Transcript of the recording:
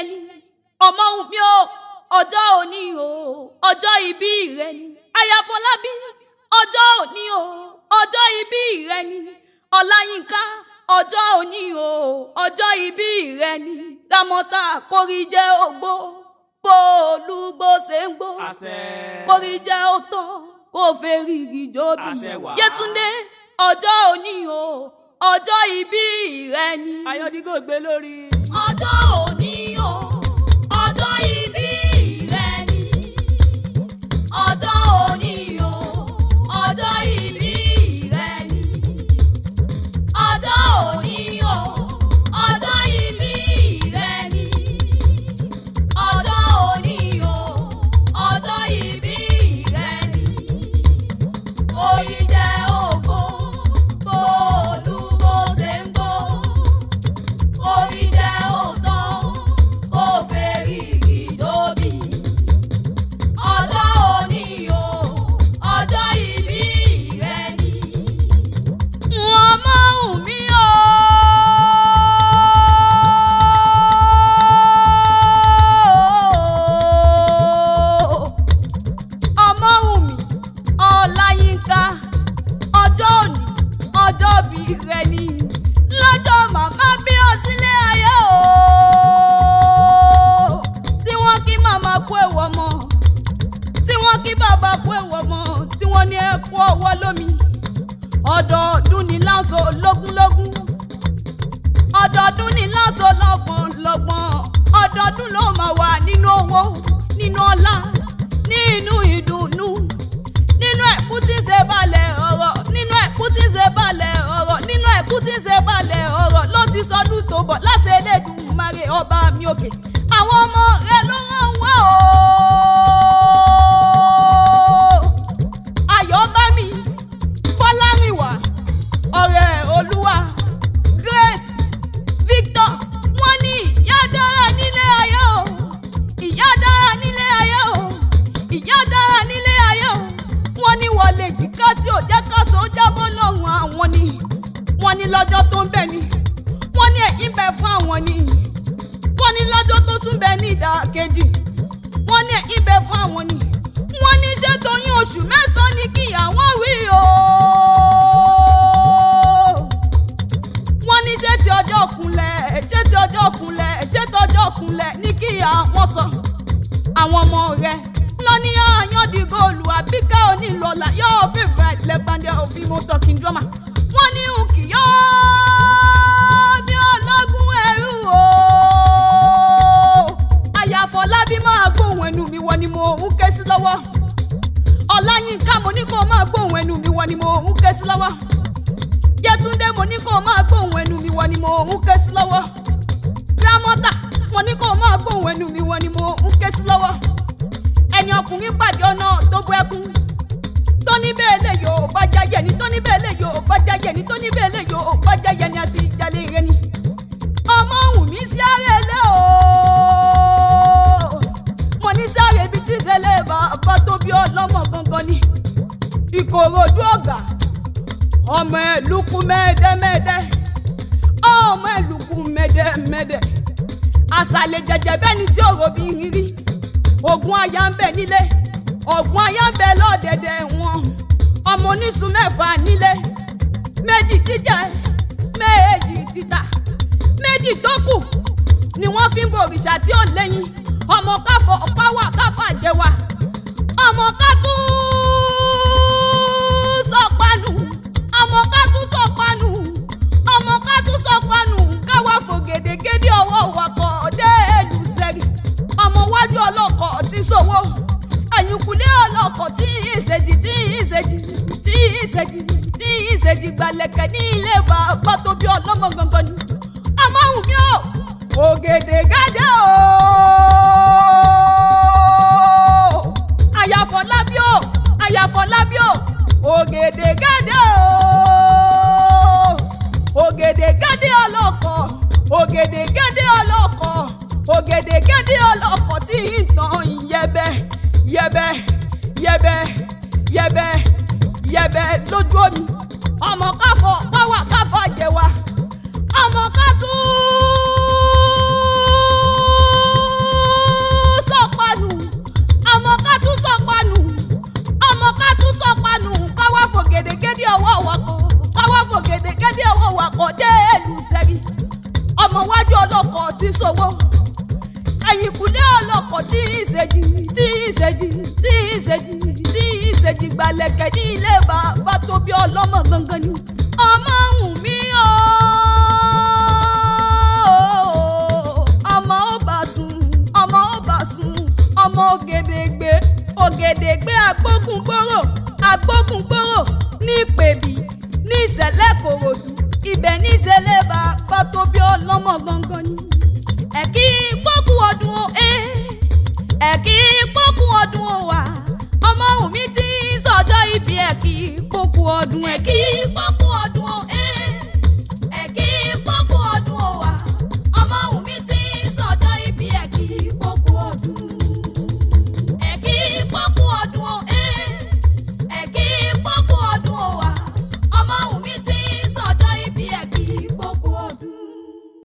ni ọmọ mi o ọjọ́ òní o ọjọ́ ìbí rẹ ni aya Fọlábí ọjọ́ òní o ọjọ́ ìbí rẹ ni Ọláyínká ọjọ́ òní o ọjọ́ ìbí rẹ ni Ramọ́ta kórìjẹ́ ògbó bólúgbó ṣe ń gbó kórìjẹ́ òtọ́ kó fèrè ìjọbi Yétúndé ọjọ́ òní o ọjọ́ ìbí rẹ ni Ayandigold gbé lórí ọjọ́ òní o ọjọ́ ìbí rẹ ni ọjọ́ òní o ọjọ́ ìbí rẹ ni ọjọ́ òní o ọjọ́ ìbí rẹ ni ọjọ́ òní o ọjọ́ ìbí rẹ ni orí jẹ́ ògbó bólúgbó ṣe ń gbó orí jẹ́ òtọ́ kó fèrè ìjọbi ọjọ́ òní o ọjọ́ ìbí rẹ ni ọmọ mi o. ọmọ mi Ọláyínká ọjọ́ òní ọjọ́ bí rẹ ni lọ́jọ́ màmá bí ọ sílé ayé o tí wọ́n kí màmá kú ewu ọmọ tí wọ́n kí bàbá kú ewu ọmọ tí wọ́n ní ẹ kú ọwọ́ lómi ọdọọdún ní láǹṣọ lógúnlógún ọdọọdún ní láǹṣọ lọ́gbọ̀nlọ́gbọ̀n ọdọọdún ló máa wà nínú owó nínú ọlá nínú ìdùnnú nínú ẹ̀kú tí ń ṣe balẹ̀ ọ̀rọ̀ nínú ẹ̀kú tí ń ṣe balẹ̀ ọ̀rọ̀ nínú ẹ̀kú tí ń ṣe balẹ̀ ọ̀rọ̀ ló ti sọdún tó bọ̀ láṣẹ Elédùmarè ọba mi òkè àwọn ọmọ rẹ ló rán wá o. Ayọ̀bámi Fọlárìnwá ọ̀rẹ́ Olúwa Grace Victor wọ́n ní ìyá dára nílé ayé o ìyá dára nílé ayé o ìyá dára nílé ayé o wọ́n ní wọlé jìká tí ò jẹ́ ká so jábọ́ lọ́rùn àwọn ni wọ́n ní lọ́jọ́ tó ń bẹ ni wọ́n ní èyí ń bẹ fún àwọn ni wọ́n ní lọ́jọ́ tó tún bẹ ní ìdàkejì wọ́n ní èyí ń bẹ fún àwọn ni wọ́n ní ṣé toyún oṣù mẹ́sàn-án ni kíyàwó wí o wọ́n ní ṣé ti ọjọ́ kúnlẹ̀ ṣé ti ọjọ́ kúnlẹ̀ ṣé tọjọ́ kúnlẹ̀ ní kíyàwó sọ àwọn ọmọ rẹ̀ lọ́ní Ayandigold àbíká onílọ́lá 𝗕𝗵𝗆𝗆 wọ́n ní 𝗕𝗵𝗆𝗆𝗁 ọlọ́gùn ẹrú o aya Fọlábí máa gbóhùn ẹnu mi wọ́n ni mo ń ké sí lọ́wọ́ Ọláyínká mo ní kó máa gbóhùn ẹnu mi wọ́n ni mo ń ké sí lọ́wọ́ Yétúndé mo ní kó máa gbóhùn ẹnu mi wọ́n ni mo ń ké sí lọ́wọ́ Ramọ́ta mo ní kó máa gbóhùn ẹnu mi wọ́n ni mo ń ké sí lọ́wọ́ ẹni ọkùnrin pàdé ọ̀nà tó bú ẹkún tó ní bẹ́ẹ̀ lè yóò bá jáyẹ ni tó ní bẹ́ẹ̀ lè yóò bá jáyẹ ni tó ní bẹ́ẹ̀ lè yóò bá jáyẹ ni àti ìjàlè rẹ ni ọmọ òun mi sí ààrẹ lé o mo ní sáré ibi tí ìṣẹ̀lẹ̀ bàbá tó bí ọlọ́mọ gangan ni Ìkòròdú ọ̀gá ọmọ ẹ̀lùkù mẹ́ẹ̀dẹ́mẹ́ẹ̀dẹ́ ọmọ ẹ̀lùkù mẹ́ẹ̀dẹ́mẹ́ẹ̀dẹ́ àṣàlẹ̀ jẹ̀jẹ̀ bẹ́ẹ̀ ni tí òrò bí rírí ògùn aya ń bẹ nílé ògùn aya ń bẹ lọ́dẹ̀dẹ̀ wọn ọmọ oníṣu mẹ́fà nílé méjì jíjẹ méjì títà méjì tó kù ni wọ́n fi ń bo òrìṣà tí ó lẹ́yìn ọmọ káfọ̀ páwà káfà jẹwà ọmọ kátú sọpanu ọmọ kátú sọpanu ọmọ kátú sọpanu káwá fò gèdègèdè ọwọ́ wakọ̀ dé èlùsẹ̀rì ọmọ wájú ọlọ́kọ̀ tí sowó àyùnkùlé ọlọ́kọ̀ tí ìṣèjì gbalẹ̀kẹ̀ ní ilé bàbá tó bí ọlọ́mọ gangan ni ọmọ òun mi ò Ògèdègádé o aya Fọlábí o aya Fọlábí o Ògèdègádé o Ògèdègádé ọlọ́kọ̀ Ògèdègádé ọlọ́kọ̀ Ògèdègádé ọlọ́kọ̀ tí ìtàn yẹbẹ yẹbẹ yẹbẹ yẹbẹ yẹbẹ lójú omi ọmọ káfọ̀ páwà káfọ̀ jẹwà ọmọ kátó ọlọ́kọ̀ tí sowó ẹ̀yìnkùlé ọlọ́kọ̀ tí ìṣèjì gbalẹ̀kẹ̀ ní ilé bàbá tó bí ọlọ́mọ gangan ni ọmọ Wùnmí o ọmọ ó bá sùn ọmọ ògèdègbé agbógungbòrò ní Pèbí ní ìṣẹ̀lẹ̀ Ìkòròdú ibẹ̀ ní ìṣẹ̀lẹ̀ bàbá tó bí ọlọ́mọ gangan ni ẹ̀kí pọ́kú ọdún o ẹ̀kí pọ́kú ọdún o wà ọmọ Wùnmí tí sọjọ́ ìbí ẹ̀kí pọ́kú ọdún ẹ̀kí